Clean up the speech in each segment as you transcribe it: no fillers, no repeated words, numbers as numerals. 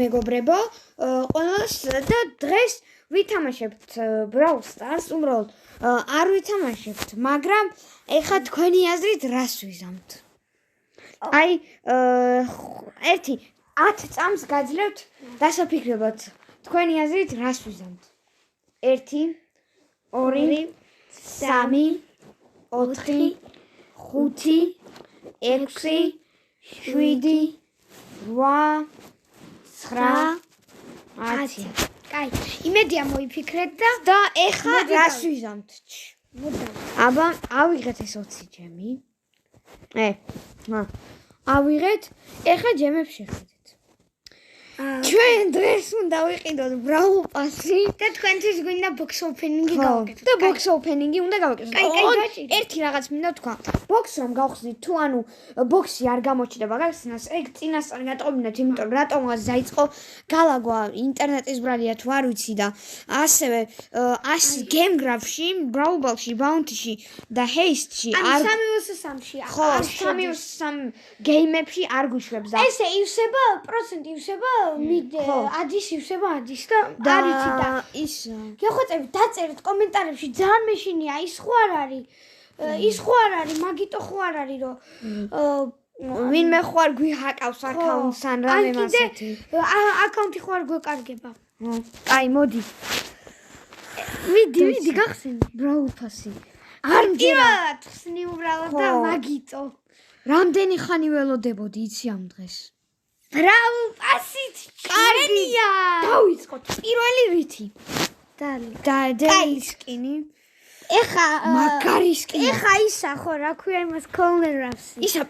მეგობრებო, ყველას და დღეს ვითამაშებთ Brawl Stars, უბრალოდ არ ვითამაშებთ, მაგრამ ეხლა თქვენი აზრით რას ვიზამთ? აი, 10 წამს გაძლევთ დასაფიქრებლად. თქვენი აზრით რას ვიზამთ? 1 2 3 4 5 6 7 8 9 10. კაი, იმედია მოიფიქრეთ და ეხლა რას ვიზამთ? აბა, ავიღეთ ეს 20 ჯემი. ავიღეთ, ეხლა ჯემებს შეხედეთ. ჩვენ დღეს უნდა ვიყიდოთ Brawl Pass-ი და თქვენთვის გვინდა box opening-ი გავაკეთოთ. და box opening-ი უნდა გავაკეთოთ. კაი, ერთი რაღაც მინდა თქვა. box რომ გავხსნით, თუ ანუ box-ი არ გამოჩნდება გახსნას, ეგ წინასწარ გატყობინეთ, იმიტომ რომ რატომაც დაიწყო გალაგვა ინტერნეტის ბრალია თუ არ ვიცი და ასევე game graph-ში, Brawl Ball-ში, Bounty-ში და Haste-ში არ 3-3-ში. ხო, 3-3 game-ებში არ გვიშვებს და ესე ივსება პროცენტი ივსება ადის ივსება ადის და არ იცი და ის გეხვეწებით დაწერეთ კომენტარებში ძალიან მეშინია ის ხო არ არის ის ხო არ არის მაგიტო ხო არ არის რომ ვინმე ხო არ გვიჰაკავს აკაუნტს ან რამე მასეთი აკაუნტი ხო არ გვეკარგება აი მოდი ვიდი გახსენე Brawl Pass-ი არ მჯერად ხსნი უბრალოდ და მაგიტო რამდენი ხანი ველოდებოდი იცი ამ დღეს Brawl Pass-ით კარგია დავიწყოთ პირველი რითი და სკინი ეხა მაგარი სკინი ეხა ისა ხო რა ქვია იმას Colonel Ruffs ისა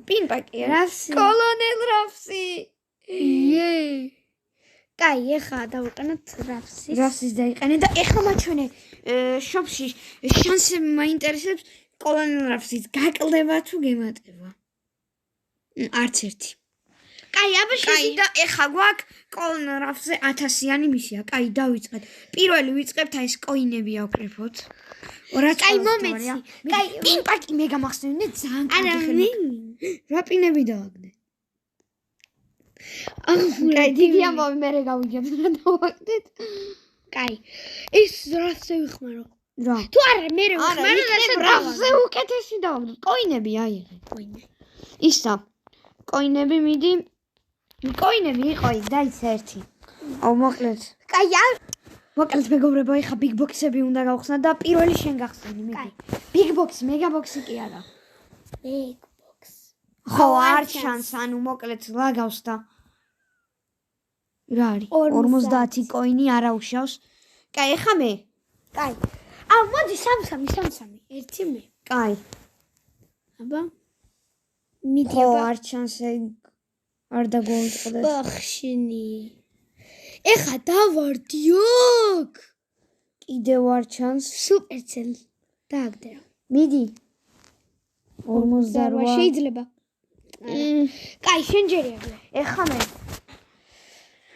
პინპაკია Ruffs Colonel Ruffs კაი ეხა დავუყენოთ Ruffs დაიყენე და ეხლა მაჩვენე შოპში შანსები მაინტერესებს Colonel Ruffs-ის გაკლდება თუ გემატება არც ერთი კაი, აბა კაი და ეხა გვაქვს Colonel Ruffs-ზე 1000-იანი მისია. კაი, დავიწყეთ. პირველი ვიწყებთ აი ეს კოინები ავკრიფოთ. კაი, მომეცი. კაი, პინპაკი მე გამახსენე ძალიან კარგი ხელი. რა პინები დავაგდე? კაი, დიდი ამბავი მე გავიგებ რა დავაგდეთ. კაი. ის Ruffs-ზე ვიხმარო. რა? თუ არა, მე ვიხმარო და Ruffs-ზე უკეთესი დავაგდეთ. კოინები აიღე. კოინები. ისა. კოინები მიდი კოინები იყო ის და ის ერთი. აუ მოკლედ. კაი, მოკლედ მეგობრებო, ეხა big box-ები უნდა გავხსნა და პირველი შენ გახსენი, მიდი. Big box, mega box-ი კი არა. Big box. ხო, არ ჩანს, ანუ მოკლედ ლაგავს და რა არის? 50 კოინი არა უშავს. კაი, ეხა მე. კაი. მოდი 3-3, ერთი მე. კაი. აბა. მიდი აბა. ხო, არ ჩანს ეგ არ დაგვაუწყდეს. ბახშინი. ეხა დავარდიოქ. კიდევ არ ჩანს. Supercell. დააგდე. მიდი. 48 შეიძლება. კაი, შენ ჯერია. ეხა მე.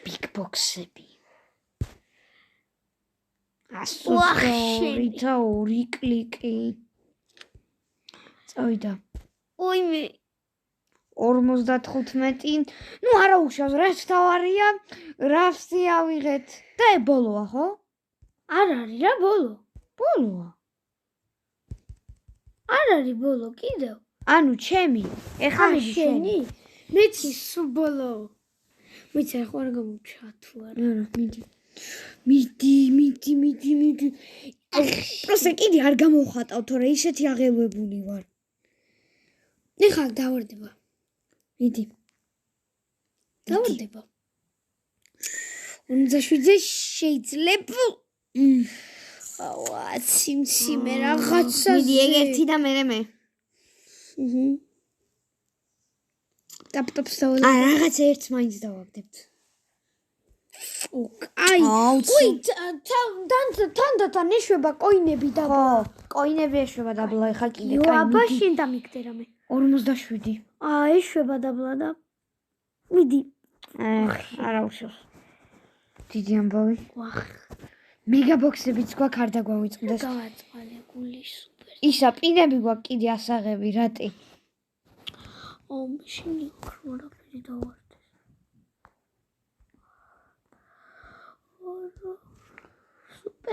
Big box-ები. 102 კლიკი. წავიდა. ოიმე 55. ნუ არა უშავს, რაც თავარია, Ruffs-ი ავიღეთ. და ბოლოა, ხო? არ არის რა ბოლო. ბოლოა. არ არის ბოლო კიდევ. ანუ ჩემი. ეხლა მიდი შენი. მეც სულ ბოლო. მეც არ ხარ გამოჩა თუ არა. არა, მიდი. პროსე კიდე არ გამოვხატავ, თორე ისეთი აღელვებული ვარ. ეხლა დავარდება. მიდი. დავარდება. 57-ზე შეიძლება. აუა, ციმციმე რაღაცა. მიდი ეგ-ერთი და მე. ტაპ-ტაპს დავადი. რაღაც ერთს მაინც დავაგდებთ. კაი. თანდათან ეშვება კოინები და კოინები ეშვება დაბლა ეხა კიდე კაი. აბა შენ დამიგდე რამე. 47. ეშვება დაბლა და მიდი. არა უშავს. დიდი ამბავი. Mega box-ებიც გვაქვს არ დაგვავიწყდეს. გავაწყალე გული სუპერ. ისა პინები გვაქვს კიდე ასაღები რატი. მაშინ იქ რა ფერი დავარდეს.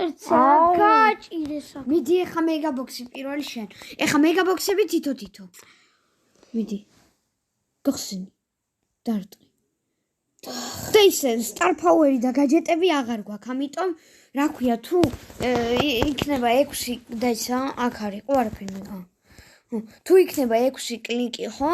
ერთსა გაჭირეს. მიდი ეხა მეგაბოქსი პირველი შენ. ეხა მეგაბოქსები თითო. მიდი. გახსენი. დარტყი. და ისე star power-ი და gadget-ები აღარ გვაქვს, ამიტომ რა ქვია თუ იქნება 6 და ისა აქ არის, ყო არაფერი. თუ იქნება 6 კლიკი, ხო?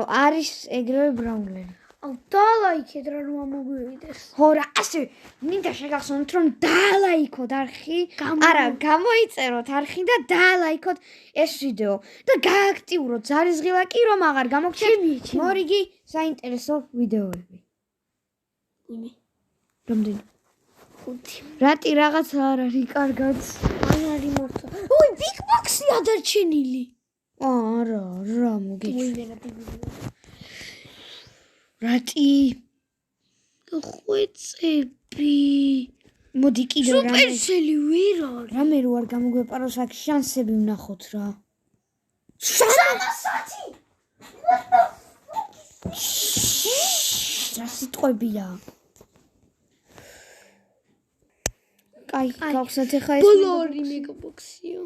არის ეგრევე ბრაუნლერი. აუ დალაიქეთ რა რომ ამოგვივიდეს. ხო რა, ასე მინდა შეგახსენოთ რომ დალაიქოთ არხი. არა, გამოიწეროთ არხი და დალაიქოთ ეს ვიდეო და გააქტიუროთ ზარისღილაკი რომ აღარ გამოგჩნდეს მორიგი საინტერესო ვიდეოები. იმე რამდენი? 5. რატი რაღაც არ არის კარგად. არ არის მართლა. უი, big box-ი ადარჩენილი. არა, რა მოგეჩვენა. უი, რა დაგიგია. რატი? ხვეწები. მოდი კიდევ რამე. სუპერსელი ვერ არის. რამე რო არ გამოგვეპაროს აქ შანსები ვნახოთ რა. სამასათი. რა სიტყვებია? კაი, გავხსნათ ახლა ეს. ბოლო 2 მეგაბოქსია.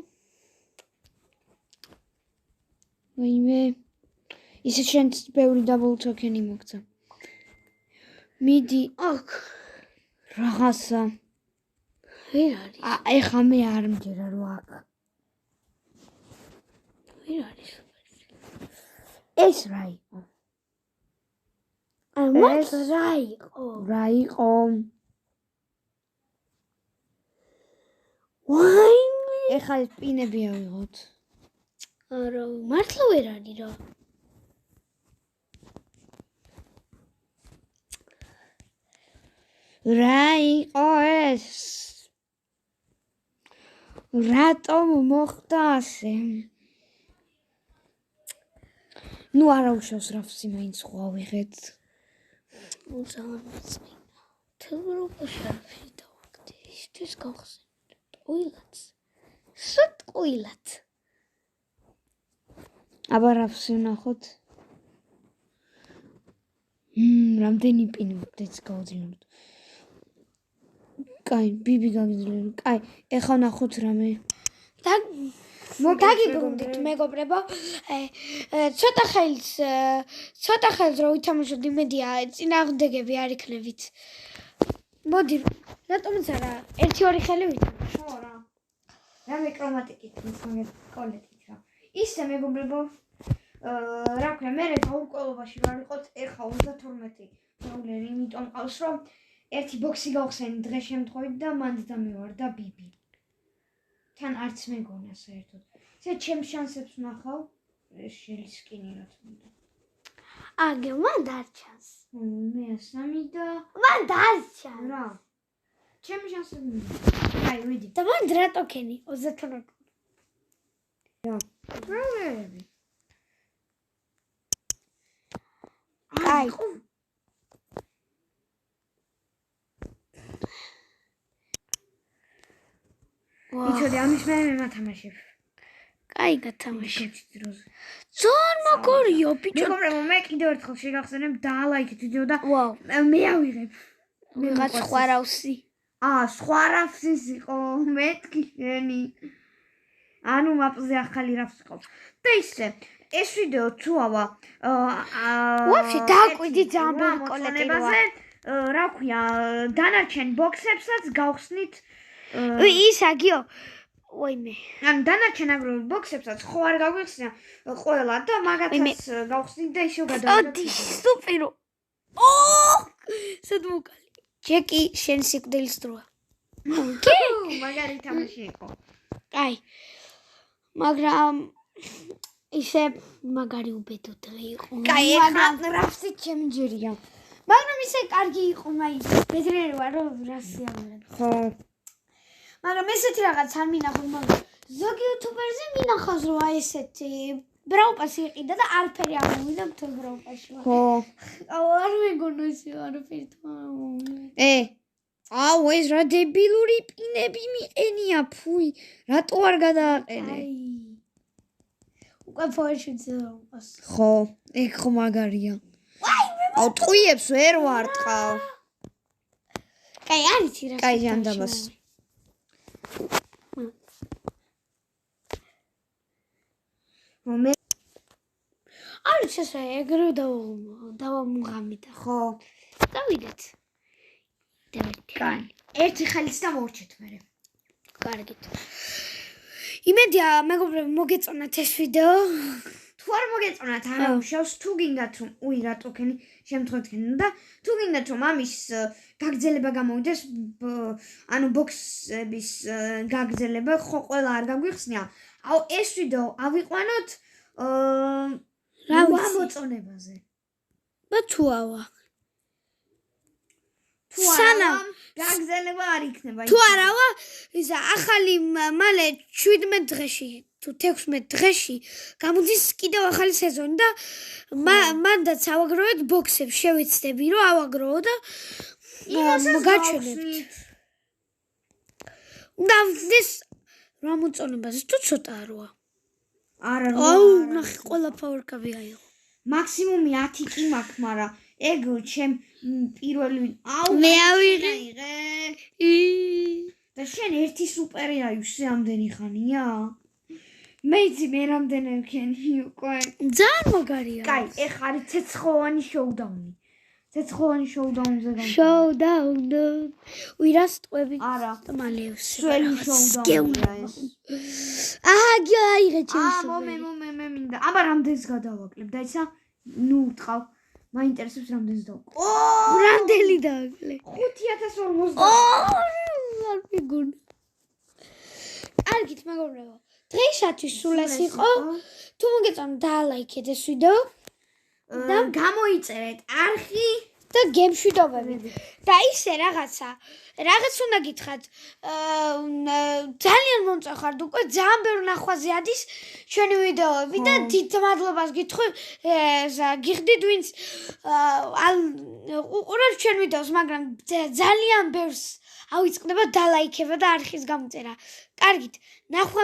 ვაიმე. ისე შენც ბევრი double token-ი მოგცა. მიდი აქ რაღაცა. ვერ არის. ეხა მე არ მჯერა რომ აქ. ვერ არის. ეს რა იყო? ეს რა იყო? რა იყო? ვაიმე. ეხა ეს პინები ავიღოთ. არა, მართლა ვერ არის რა. რა იყო ეს? რატომ მოხდა ასე? ნუ არა უშავს რაფსი მაინც ხო ავიღეთ. უზარმაცი. თეორიაში არაფერი დავაგდე. ისთვის გავხსენე. ყვილაც. სად ყვილაც? აბა რაფსი ვნახოთ. რამდენი პინი მოგდეც გავძლებთ. კაი, ბიბი გაგიძლევთ. კაი, ეხა ვნახოთ რამე. დაგიბრუნდით მეგობრებო. ცოტა ხელს რო ვითამაშოთ იმედია წინააღმდეგები არ იქნებით. მოდი, რატომაც არა 1-2 ხელი ვითამაშოთ. ხო რა. რამე კრომატიკით მისგონეთ კოლეტით რა. ისე მეგობრებო, რა ქვია, მე გაურკვევლობაში ვარ ვიყოთ ეხა 32 ბაულერი, იმიტომ ყავს რომ ერთი ბოქსი გავხსენი დღეს შემთხვევით და მანდ დამივარ და ბიბი. თან არც მეგონა საერთოდ. ესე ჩემს შანსებს ვნახავ, შელისკინი რა თქმა უნდა. აგე, მან დარჩანს. მე 3 და მან დარჩანს. რა. ჩემს შანსები. აი, ვიდი. და მან დრატოკენი 32. რა. პრობლემები. აი. იცოდი, ამის მე მათამაშებ. კაი გათამაში. დროზე. ძორ მაგორიო ბიჭო. მეგობრებო, მე კიდევ ერთხელ შეგახსენებ დაალაიქეთ ვიდეო და ვაუ. მე ავიღებ. ვიღაც ხვარავსი. სხვა რაფსის იყო, მეთქი შენი. ანუ მაპზე ახალი რაფსი ყავს. და ისე, ეს ვიდეო თუ ავა ვაფშე დააკვირდი ძალიან ბევრი კოლეტი როა. რა ქვია, დანარჩენ ბოქსებსაც გავხსნით. ის აგიო. ვაიმე. ან დანარჩენ აგროვებულ ბოქსებსაც ხო არ გაგვიხსნა ყველა და მაგათაც გავხსნით და ისევ გადავიდეთ. ოდი სუპერო. სად მოკალი. ჯეკი შენ სიკვდილის დროა. კი? მაგარი თამაში იყო. აი. მაგრამ ისე მაგარი უბედო დღე იყო. კაი, ეხლა რაფსი ჩემჯერია. მაგრამ ისე კარგი იყო, მაინც ბედრიერი ვარ რომ რასიამოვნებ. ხო. მაგრამ ესეთი რაღაც არ მინახავს, მაგრამ ზოგი იუთუბერზე მინახავს რომ აი ესეთი ბრაუპასი იყიდა და არაფერი არ მოვიდა მთელ ბრაუპაში. ხო. აუ არ მეგონა ისე არაფერი თამამოვიდა. აუ ეს რა დებილური პინები მიყენია, ფუი, რატო არ გადააყენე? უკვე ფოიში ძროყავს. ხო, ეგ ხო მაგარია. აუ ტყუიებს ვერ ვარტყავ. კაი, არის რა. კაი, ჟანდაბას. მე არის ესე ეგრე დავამღამიდა. ხო, დავიდეთ. კაი. ერთი ხელით და მოვრჩეთ მე. კარგით. იმედია მეგობრებო მოგეწონათ ეს ვიდეო. თუ არ მოგეწონათ არა უშავს, თუ გინდათ რომ რატო ქენი შემთხვევით და თუ გინდათ რომ ამის გაგრძელება გამოვიდეს, ანუ ბოქსების გაგრძელება ხო ყველა არ გაგვიხსნია. ეს ვიდეო ავიყვანოთ რა ვიცი. გამოწონებაზე. თუავა. თუ არა გაგრძელება არ იქნება. თუ არავა ისა ახალი მალე 17 დღეში თუ 16 დღეში გამოდის კიდევ ახალი სეზონი და მანდაც ავაგროვეთ ბოქსებს, შევეცდები რომ ავაგროვო და გაჩვენებთ. უნდა ვდის რა მოწონებაზე თუ ცოტა როა. არა აუ, ნახე ყველა ფავრკავი აიღო. მაქსიმუმი 10 კი მაქვს, მაგრამ ეგ ჩემ პირველი მე ავიღე. და შენ ერთი სუპერი აივსე ამდენი ხანია? მეიცი მე რამდენი ვქენი უკვე. ძალიან მაგარია. კაი, ეხ არის ცეცხლოვანი შოუდაუნი. ცეცხლოვანი შოუდაუნზე გამ. შოუდაუნი. ვირას ტყვები? არა. მალეუს. სველი შოუდაუნია ეს. აიღე ჩემს. მომე მინდა. აბა რამდენს გადავაკლებ და ისა ნუ ვთყავ. მაინტერესებს რამდენს დავკლებ. რამდენი დავაკლე? 5040. არ მიგონა. კარგით მეგობრებო. დღეისათვის სულ ეს იყო. თუ მოგეწონათ დალაიქეთ ეს ვიდეო და გამოიწერეთ არხი და გემშვიდობები. და ისე რაღაც უნდა გითხრათ. ძალიან მომწახართ უკვე ძალიან ბევრი ნახვაზე ადის ჩვენი ვიდეოები და დიდ მადლობას გიხდით ვინც უყურებთ ჩვენ ვიდეოს, მაგრამ ძალიან ბევრს ავიწყდება დალაიქება და არხის გამოწერა. კარგით, ნახვა